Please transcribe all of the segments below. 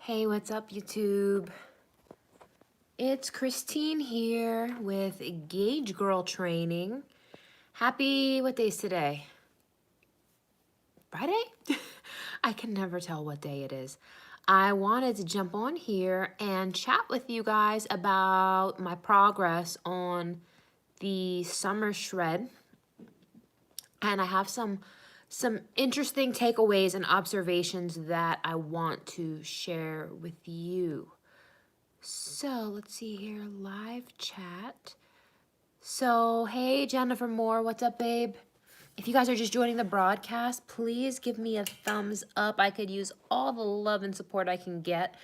Hey, what's up, YouTube? It's Christine here with Gauge Girl Training. Happy, what day's today? Friday? I can never tell what day it is. I wanted to jump on here and chat with you guys about my progress on the summer shred. And I have some interesting takeaways and observations that I want to share with you. So let's see here, live chat. So, hey, Jennifer Moore, what's up, babe? If you guys are just joining the broadcast, please give me a thumbs up. I could use all the love and support I can get.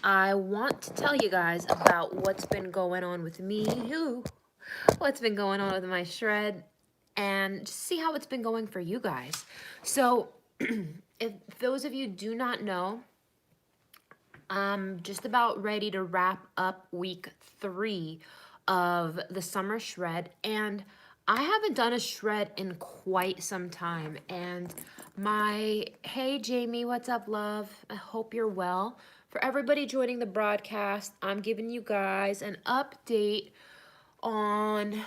I want to tell you guys about what's been going on with me, what's been going on with my shred, and just see how it's been going for you guys. So, if those of you do not know, I'm just about ready to wrap up week 3 of the summer shred, and I haven't done a shred in quite some time. And hey Jamie, what's up, love? I hope you're well. For everybody joining the broadcast, I'm giving you guys an update on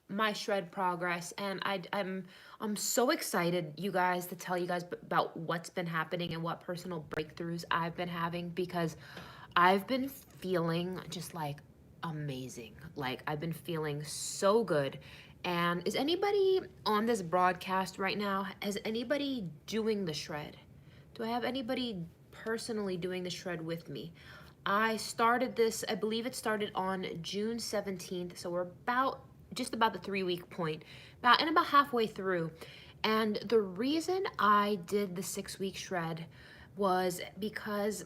my shred progress, and I'm so excited, you guys, to tell you guys about what's been happening and what personal breakthroughs I've been having, because I've been feeling just like amazing. Like, I've been feeling so good. And is anybody on this broadcast right now, is anybody doing the shred? Do I have anybody personally doing the shred with me? I started this, I believe it started on June 17th, so we're just about the 3-week point, about halfway through. And the reason I did the 6-week shred was because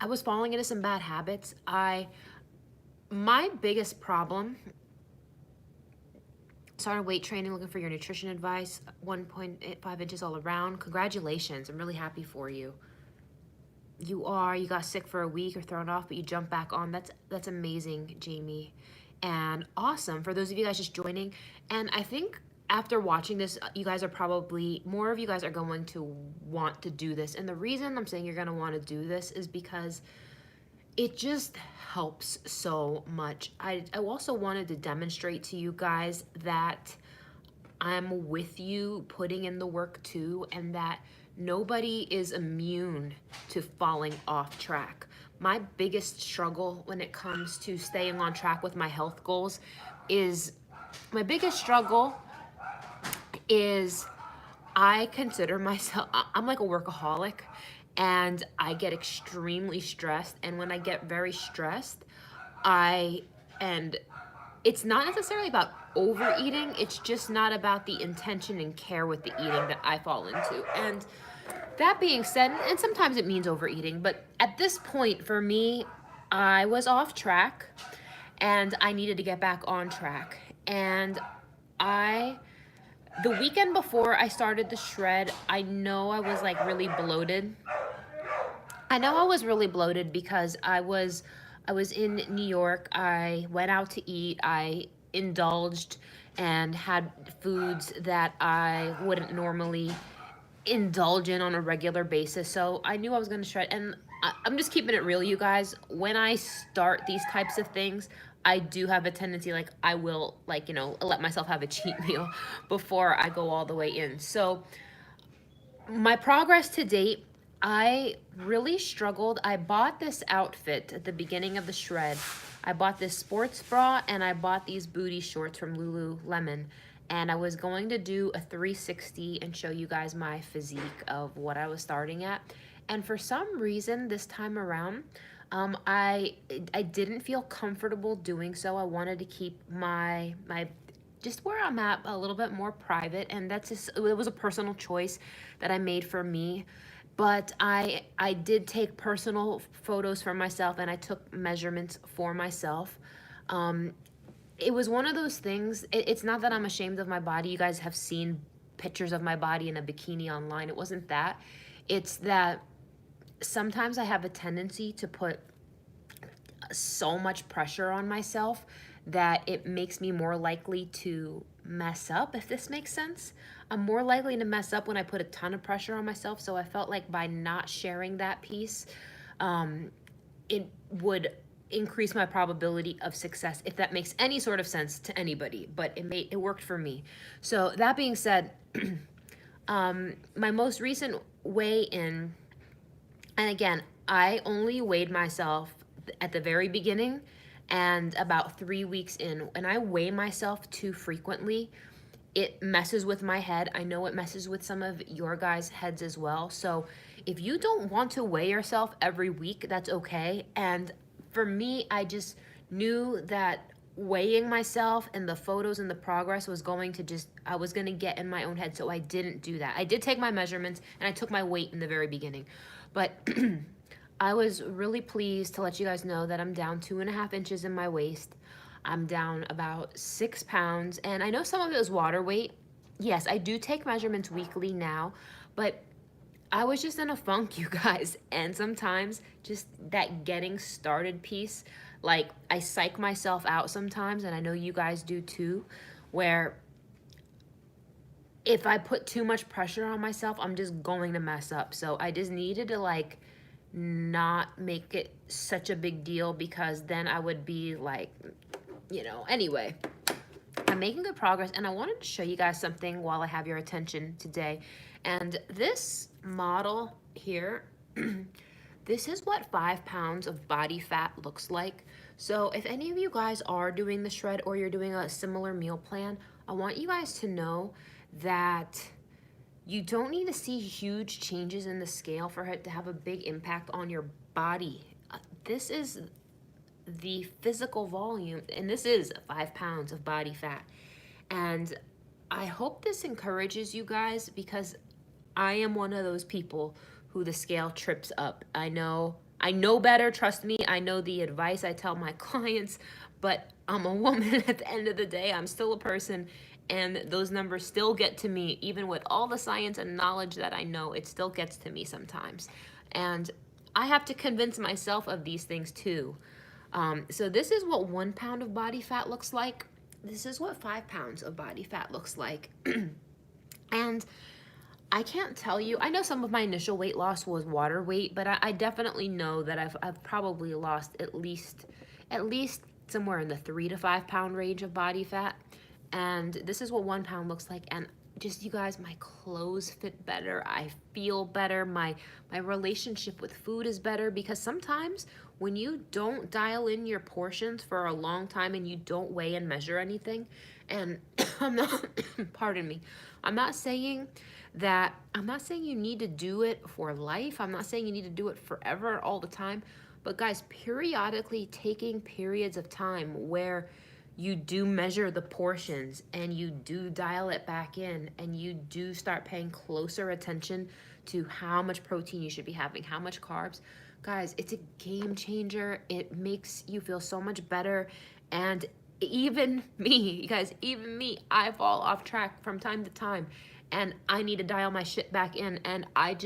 I was falling into some bad habits. My biggest problem, started weight training, looking for your nutrition advice, 1.5 inches all around. Congratulations, I'm really happy for you. You got sick for a week or thrown off, but you jump back on. That's amazing, Jamie. And awesome for those of you guys just joining. And I think after watching this, more of you guys are going to want to do this. And the reason I'm saying you're going to want to do this is because it just helps so much. I also wanted to demonstrate to you guys that I'm with you putting in the work too, and that nobody is immune to falling off track. My biggest struggle when it comes to staying on track with my health goals is I consider myself, I'm like a workaholic, and I get extremely stressed. And when I get very stressed, and it's not necessarily about overeating, it's just not about the intention and care with the eating that I fall into. And that being said, and sometimes it means overeating, but at this point for me, I was off track and I needed to get back on track. And the weekend before I started the shred, I know I was like really bloated. I know I was really bloated because I was in New York. I went out to eat. I indulged and had foods that I wouldn't normally indulge in on a regular basis. So I knew I was going to shred. And I'm just keeping it real, you guys. When I start these types of things, I do have a tendency, like, I will, like, let myself have a cheat meal before I go all the way in. So my progress to date, I really struggled. I bought this outfit at the beginning of the shred. I bought this sports bra and I bought these booty shorts from Lululemon. And I was going to do a 360 and show you guys my physique of what I was starting at. And for some reason this time around, I didn't feel comfortable doing so. I wanted to keep my just where I'm at a little bit more private, and it was a personal choice that I made for me. But I did take personal photos for myself, and I took measurements for myself. It was one of those things. It's not that I'm ashamed of my body. You guys have seen pictures of my body in a bikini online. It wasn't that. It's that sometimes I have a tendency to put so much pressure on myself that it makes me more likely to mess up, if this makes sense. I'm more likely to mess up when I put a ton of pressure on myself. So I felt like by not sharing that piece, it would increase my probability of success, if that makes any sort of sense to anybody, but it worked for me. So that being said, my most recent weigh-in, and again, I only weighed myself at the very beginning and about 3 weeks in. And I weigh myself too frequently, it messes with my head. I know it messes with some of your guys' heads as well. So if you don't want to weigh yourself every week, that's okay. And for me, I just knew that weighing myself and the photos and the progress was going to I was going to get in my own head. So I didn't do that. I did take my measurements and I took my weight in the very beginning. But I was really pleased to let you guys know that I'm down 2.5 inches in my waist. I'm down about 6 pounds, and I know some of it was water weight. Yes, I do take measurements weekly now, but I was just in a funk, you guys, and sometimes just that getting started piece, like I psych myself out sometimes, and I know you guys do too, where if I put too much pressure on myself, I'm just going to mess up. So I just needed to like not make it such a big deal, because then I would be like, anyway, I'm making good progress, and I wanted to show you guys something while I have your attention today. And this model here, this is what 5 pounds of body fat looks like. So if any of you guys are doing the shred or you're doing a similar meal plan, I want you guys to know that you don't need to see huge changes in the scale for it to have a big impact on your body. This is the physical volume, and this is 5 pounds of body fat. And I hope this encourages you guys, because I am one of those people who the scale trips up. I know better, trust me. I know the advice I tell my clients, but I'm a woman at the end of the day. I'm still a person, and those numbers still get to me. Even with all the science and knowledge that I know, it still gets to me sometimes. And I have to convince myself of these things too. So this is what 1 pound of body fat looks like. This is what 5 pounds of body fat looks like. And I can't tell you, I know some of my initial weight loss was water weight, but I definitely know that I've probably lost at least somewhere in the 3 to 5 pound range of body fat. And this is what 1 pound looks like. And just, you guys, my clothes fit better. I feel better. My relationship with food is better, because sometimes when you don't dial in your portions for a long time and you don't weigh and measure anything, and I'm not, pardon me, I'm not saying you need to do it for life. I'm not saying you need to do it forever, all the time. But guys, periodically taking periods of time where you do measure the portions and you do dial it back in, and you do start paying closer attention to how much protein you should be having, how much carbs. Guys, it's a game changer. It makes you feel so much better. And even me, you guys, even me, I fall off track from time to time, and I need to dial my shit back in, and I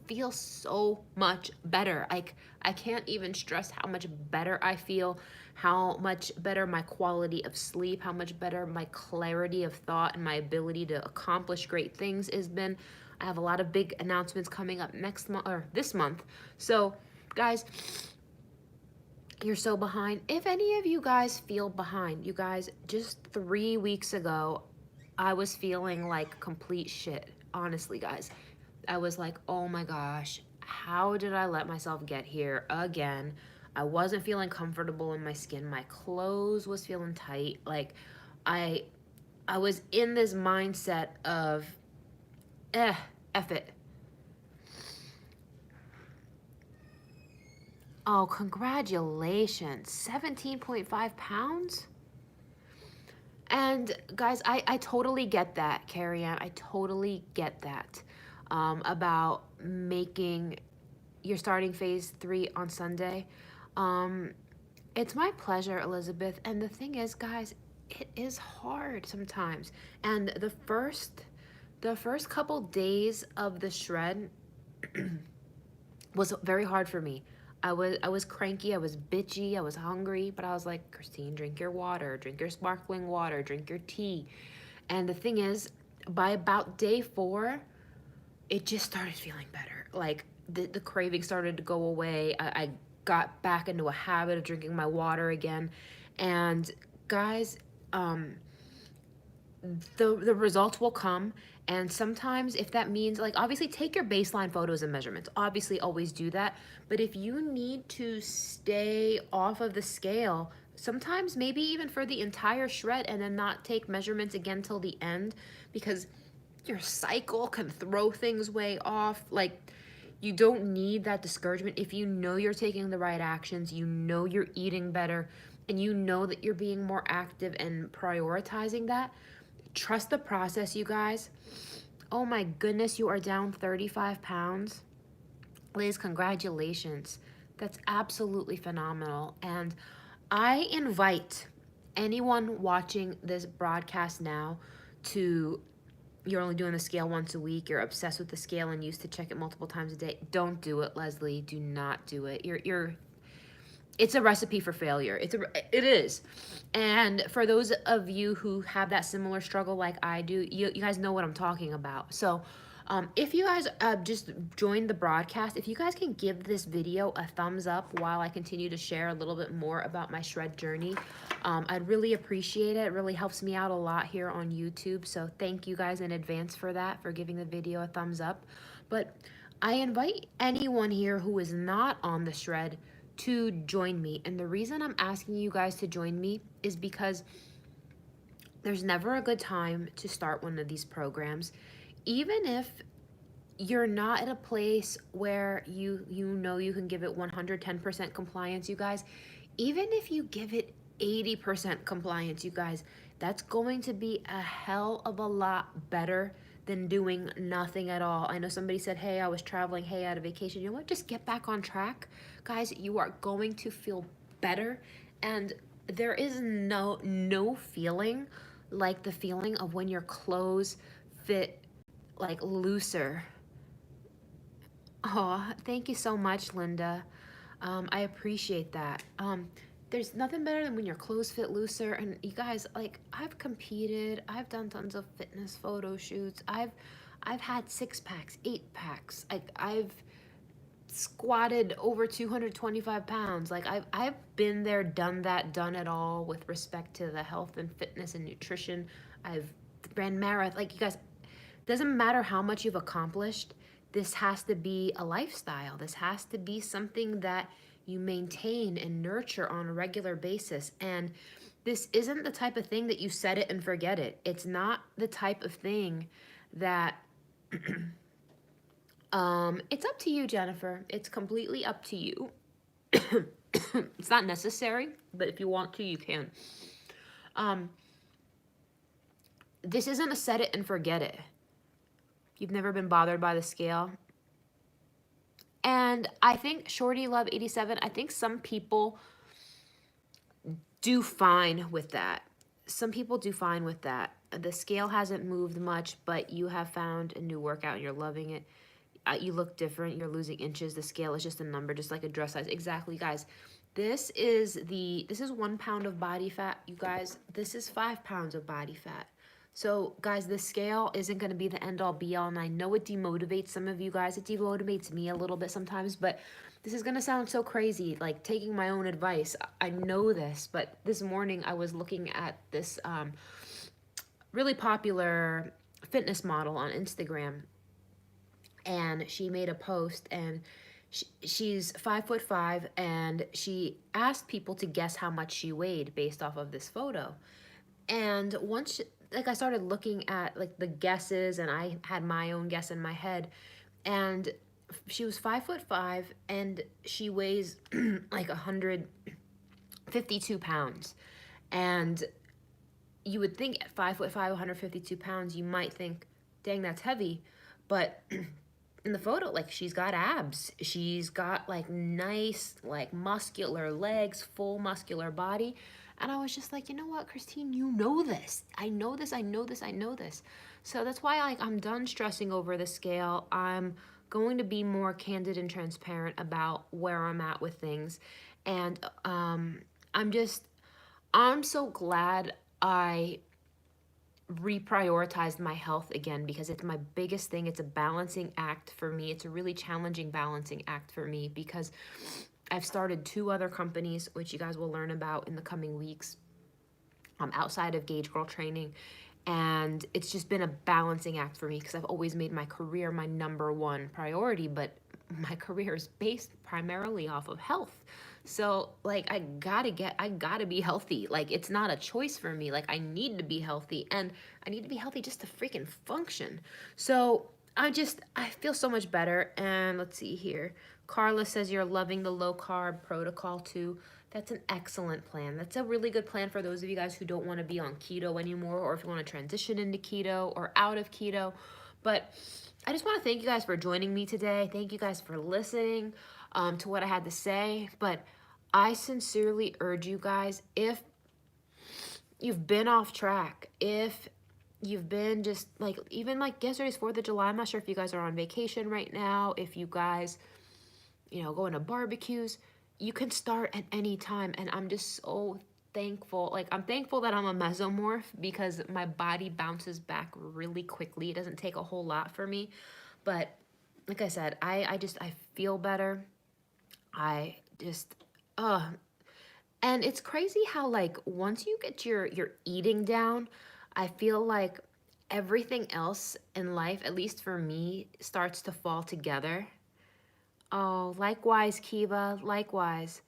feel so much better. I can't even stress how much better I feel, how much better my quality of sleep, how much better my clarity of thought and my ability to accomplish great things has been. I have a lot of big announcements coming up next month, or this month. So, guys, you're so behind. If any of you guys feel behind, you guys, just 3 weeks ago, I was feeling like complete shit. Honestly, guys, I was like, oh my gosh, how did I let myself get here again? I wasn't feeling comfortable in my skin. My clothes was feeling tight. Like, I was in this mindset of, F it. Oh, congratulations. 17.5 pounds? And guys, I totally get that, Carrie Ann. I totally get that, about making your starting phase 3 on Sunday. It's my pleasure, Elizabeth. And the thing is, guys, it is hard sometimes. And the first couple days of the shred was very hard for me. I was cranky, I was bitchy, I was hungry, but I was like, Christine, drink your water, drink your sparkling water, drink your tea. And the thing is, by about day 4, it just started feeling better. Like, the craving started to go away. I got back into a habit of drinking my water again. And guys, the results will come. And sometimes if that means, like, obviously take your baseline photos and measurements, obviously always do that. But if you need to stay off of the scale, sometimes maybe even for the entire shred, and then not take measurements again till the end, because your cycle can throw things way off. Like, you don't need that discouragement. If you know you're taking the right actions, you know you're eating better, and you know that you're being more active and prioritizing that, trust the process, you guys. Oh my goodness, you are down 35 pounds. Liz, congratulations. That's absolutely phenomenal. And I invite anyone watching this broadcast now to, you're only doing the scale once a week, you're obsessed with the scale and used to check it multiple times a day. Don't do it, Leslie. Do not do it. It's a recipe for failure. It is. And for those of you who have that similar struggle like I do, you guys know what I'm talking about. So if you guys just joined the broadcast, if you guys can give this video a thumbs up while I continue to share a little bit more about my shred journey, I'd really appreciate it. It really helps me out a lot here on YouTube. So thank you guys in advance for that, for giving the video a thumbs up. But I invite anyone here who is not on the shred to join me. And the reason I'm asking you guys to join me is because there's never a good time to start one of these programs. Even if you're not at a place where you know you can give it 110% compliance, you guys, even if you give it 80% compliance, you guys, that's going to be a hell of a lot better than doing nothing at all. I know somebody said, hey, I was traveling, hey, I had a vacation. You know what? Just get back on track. Guys, you are going to feel better. And there is no feeling like the feeling of when your clothes fit like looser. Oh, thank you so much, Linda. I appreciate that. There's nothing better than when your clothes fit looser. And you guys, like, I've competed, I've done tons of fitness photo shoots. I've had 6-packs, 8-packs. Like, I've squatted over 225 pounds. Like, I've been there, done that, done it all with respect to the health and fitness and nutrition. I've ran marathon. Like, you guys, doesn't matter how much you've accomplished. This has to be a lifestyle. This has to be something that you maintain and nurture on a regular basis. And this isn't the type of thing that you set it and forget it. It's not the type of thing that it's up to you, Jennifer. It's completely up to you. It's not necessary, but if you want to, you can. This isn't a set it and forget it. You've never been bothered by the scale. And I think Shorty Love 87, I think some people do fine with that. Some people do fine with that. The scale hasn't moved much, but you have found a new workout and you're loving it. You look different. You're losing inches. The scale is just a number, just like a dress size. Exactly, guys. This is 1 pound of body fat, you guys. This is 5 pounds of body fat. So, guys, the scale isn't going to be the end-all, be-all, and I know it demotivates some of you guys. It demotivates me a little bit sometimes, but this is going to sound so crazy, like taking my own advice. I know this, but this morning I was looking at this really popular fitness model on Instagram, and she made a post, and she's 5'5", and she asked people to guess how much she weighed based off of this photo. And once I started looking at like the guesses, and I had my own guess in my head, and she was 5'5", and she weighs like 152 pounds. And you would think at 5'5", 152 pounds, you might think, dang, that's heavy. But in the photo, like, she's got abs. She's got like nice, like muscular legs, full muscular body. And I was just like, you know what, Christine, you know this. I know this, I know this, I know this. So that's why I'm done stressing over the scale. I'm going to be more candid and transparent about where I'm at with things. And I'm so glad I reprioritized my health again because it's my biggest thing. It's a balancing act for me. It's a really challenging balancing act for me because I've started 2 other companies, which you guys will learn about in the coming weeks, outside of Gauge Girl training. And it's just been a balancing act for me because I've always made my career my #1 priority, but my career is based primarily off of health. So like I gotta be healthy. Like it's not a choice for me. Like I need to be healthy, and I need to be healthy just to freaking function. So I feel so much better. And let's see here. Carla says you're loving the low carb protocol too. That's an excellent plan. That's a really good plan for those of you guys who don't want to be on keto anymore, or if you want to transition into keto or out of keto. But I just want to thank you guys for joining me today. Thank you guys for listening to what I had to say. But I sincerely urge you guys, if you've been off track, if you've been just like, even like yesterday's 4th of July, I'm not sure if you guys are on vacation right now, if you guys, going to barbecues, you can start at any time. And I'm just so thankful. Like, I'm thankful that I'm a mesomorph because my body bounces back really quickly. It doesn't take a whole lot for me. But like I said, I feel better. I just, and it's crazy how like once you get your eating down, I feel like everything else in life, at least for me, starts to fall together. Oh, likewise, Kiva, likewise.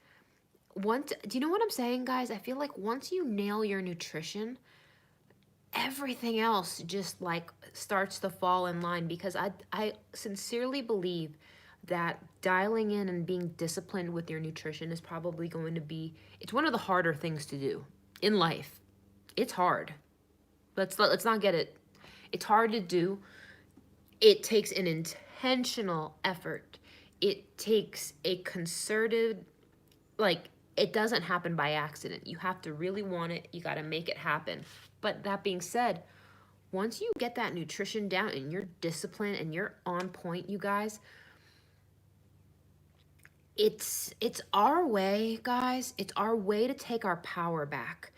Do you know what I'm saying, guys? I feel like once you nail your nutrition, everything else just like starts to fall in line because I sincerely believe that dialing in and being disciplined with your nutrition is probably going to be, it's one of the harder things to do in life. It's hard. Let's not get it. It's hard to do. It takes an intentional effort. It takes a concerted, like, it doesn't happen by accident. You have to really want it. You got to make it happen. But that being said, once you get that nutrition down and you're disciplined and you're on point, you guys, it's our way, guys. It's our way to take our power back.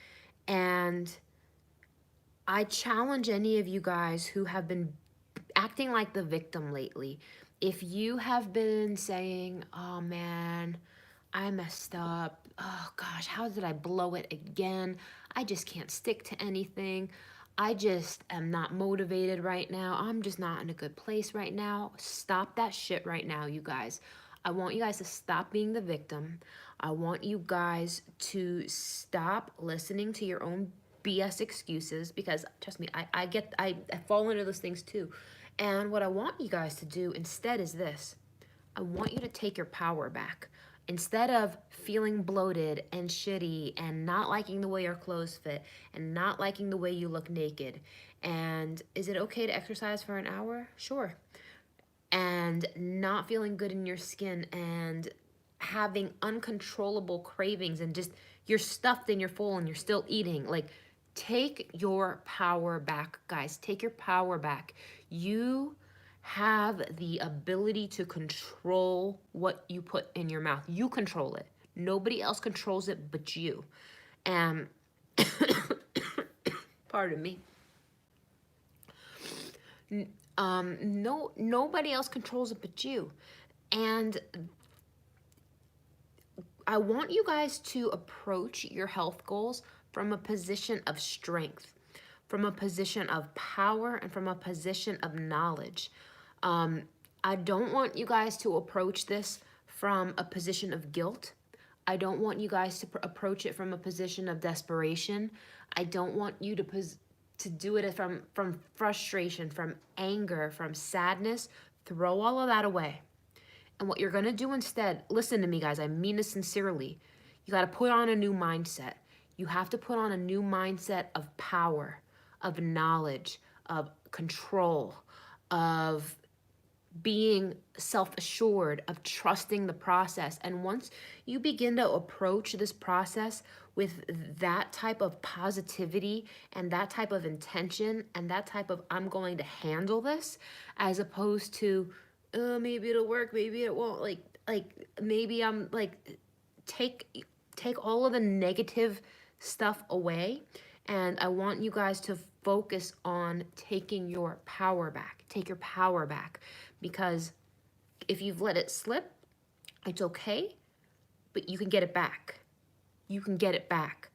And I challenge any of you guys who have been acting like the victim lately. If you have been saying, "Oh man, I messed up. Oh gosh, how did I blow it again? I just can't stick to anything. I just am not motivated right now. I'm just not in a good place right now." Stop that shit right now, you guys. I want you guys to stop being the victim. I want you guys to stop listening to your own BS excuses because trust me, I fall into those things too. And what I want you guys to do instead is this. I want you to take your power back. Instead of feeling bloated and shitty and not liking the way your clothes fit and not liking the way you look naked. And is it okay to exercise for an hour? Sure. And not feeling good in your skin and having uncontrollable cravings and just you're stuffed and you're full and you're still eating. Like, take your power back, guys. Take your power back. You have the ability to control what you put in your mouth. You control it. Nobody else controls it but you. And pardon me. Nobody else controls it but you. And I want you guys to approach your health goals from a position of strength, from a position of power, and from a position of knowledge. I don't want you guys to approach this from a position of guilt. I don't want you guys to approach it from a position of desperation. I don't want you to do it from frustration, from anger, from sadness. Throw all of that away. And what you're going to do instead, listen to me, guys, I mean this sincerely. You got to put on a new mindset. You have to put on a new mindset of power, of knowledge, of control, of being self-assured, of trusting the process. And once you begin to approach this process with that type of positivity and that type of intention and that type of I'm going to handle this, as opposed to maybe it'll work, maybe it won't, like maybe I'm like take all of the negative stuff away And I want you guys to focus on taking your power back. Take your power back, because if you've let it slip, it's okay, but you can get it back. You can get it back.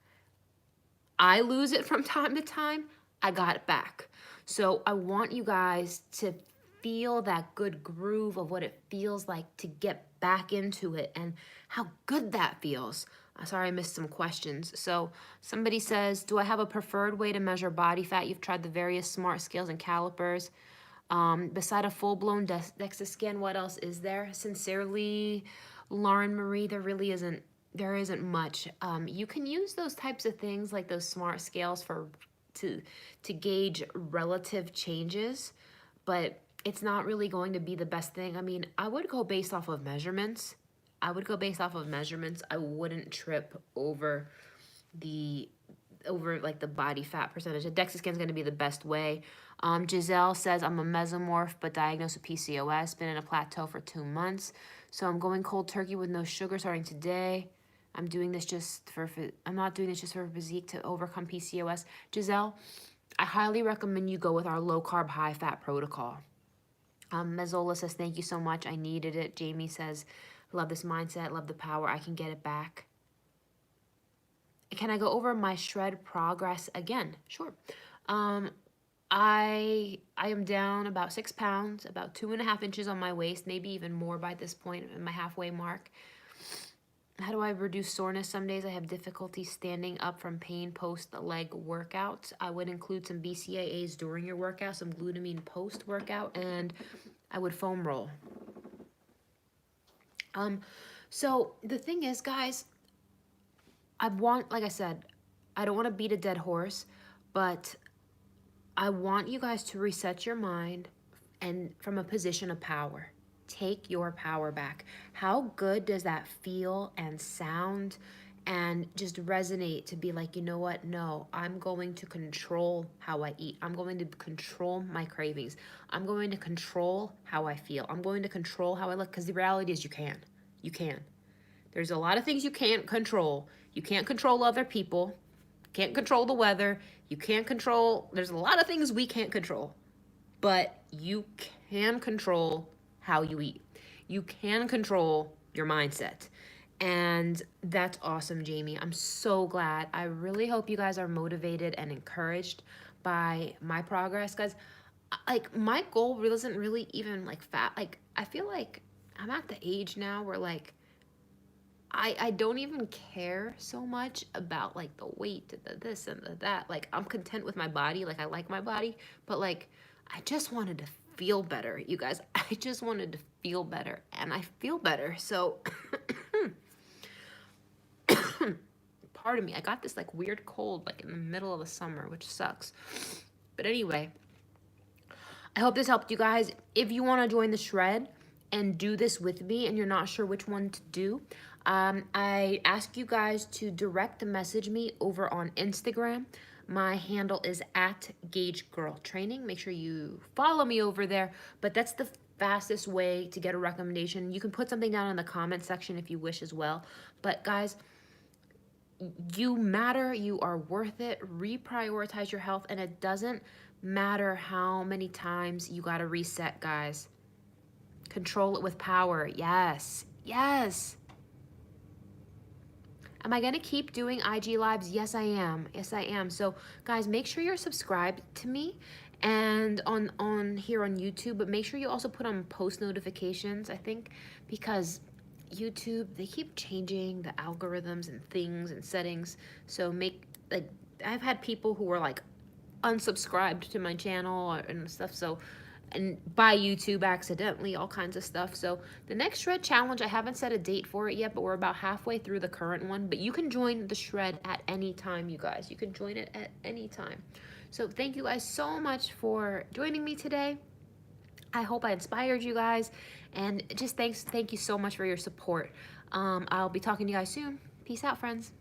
I lose it from time to time. I got it back. So I want you guys to feel that good groove of what it feels like to get back into it and how good that feels. Sorry, I missed some questions. So somebody says, do I have a preferred way to measure body fat? You've tried the various smart scales and calipers. Beside a full-blown DEXA scan, what else is there? Sincerely, Lauren Marie, there isn't much. You can use those types of things like those smart scales to gauge relative changes, but it's not really going to be the best thing. I mean, I would go based off of measurements. I wouldn't trip over like the body fat percentage. A DEXA scan is going to be the best way. Giselle says, I'm a mesomorph but diagnosed with PCOS, been in a plateau for 2 months. So I'm going cold turkey with no sugar starting today. I'm not doing this just for physique to overcome PCOS. Giselle, I highly recommend you go with our low carb, high fat protocol. Mezzola says, thank you so much. I needed it. Jamie says, love this mindset, love the power. I can get it back. Can I go over my shred progress again? Sure. I am down about 6 pounds, about 2.5 inches on my waist, maybe even more by this point in my halfway mark. How do I reduce soreness? Some days I have difficulty standing up from pain post leg workouts. I would include some BCAAs during your workout, some glutamine post workout, and I would foam roll. So the thing is, guys, like I said, I don't want to beat a dead horse, but I want you guys to reset your mind and from a position of power. Take your power back. How good does that feel and sound and just resonate to be like, you know what? No, I'm going to control how I eat. I'm going to control my cravings. I'm going to control how I feel. I'm going to control how I look, because the reality is you can. You can. There's a lot of things you can't control. You can't control other people. Can't control the weather. There's a lot of things we can't control. But you can control how you eat. You can control your mindset. And that's awesome, Jamie. I'm so glad. I really hope you guys are motivated and encouraged by my progress, guys. Like, my goal really isn't really even like fat. Like, I feel like I'm at the age now where like I don't even care so much about like the weight, the this and the that. Like, I'm content with my body. Like, I like my body, but like I just wanted to feel better, you guys. I just wanted to feel better, and I feel better. So pardon me, I got this like weird cold like in the middle of the summer, which sucks. But anyway, I hope this helped you guys. If you want to join the shred and do this with me and you're not sure which one to do, I ask you guys to direct message me over on Instagram. My handle is @GageGirlTraining. Make sure you follow me over there. But that's the fastest way to get a recommendation. You can put something down in the comment section if you wish as well. But guys, you matter. You are worth it. Reprioritize your health, and it doesn't matter how many times you got to reset, guys. Control it with power. Yes. Yes. Am I going to keep doing IG Lives? Yes, I am. Yes, I am. So, guys, make sure you're subscribed to me and on here on YouTube, but make sure you also put on post notifications, I think, because YouTube, they keep changing the algorithms and things and settings. So I've had people who were like unsubscribed to my channel and stuff. So, and by YouTube accidentally, all kinds of stuff. So the next shred challenge, I haven't set a date for it yet, but we're about halfway through the current one. But you can join the shred at any time, you guys. You can join it at any time. So thank you guys so much for joining me today. I hope I inspired you guys, and just thank you so much for your support. I'll be talking to you guys soon. Peace out, friends.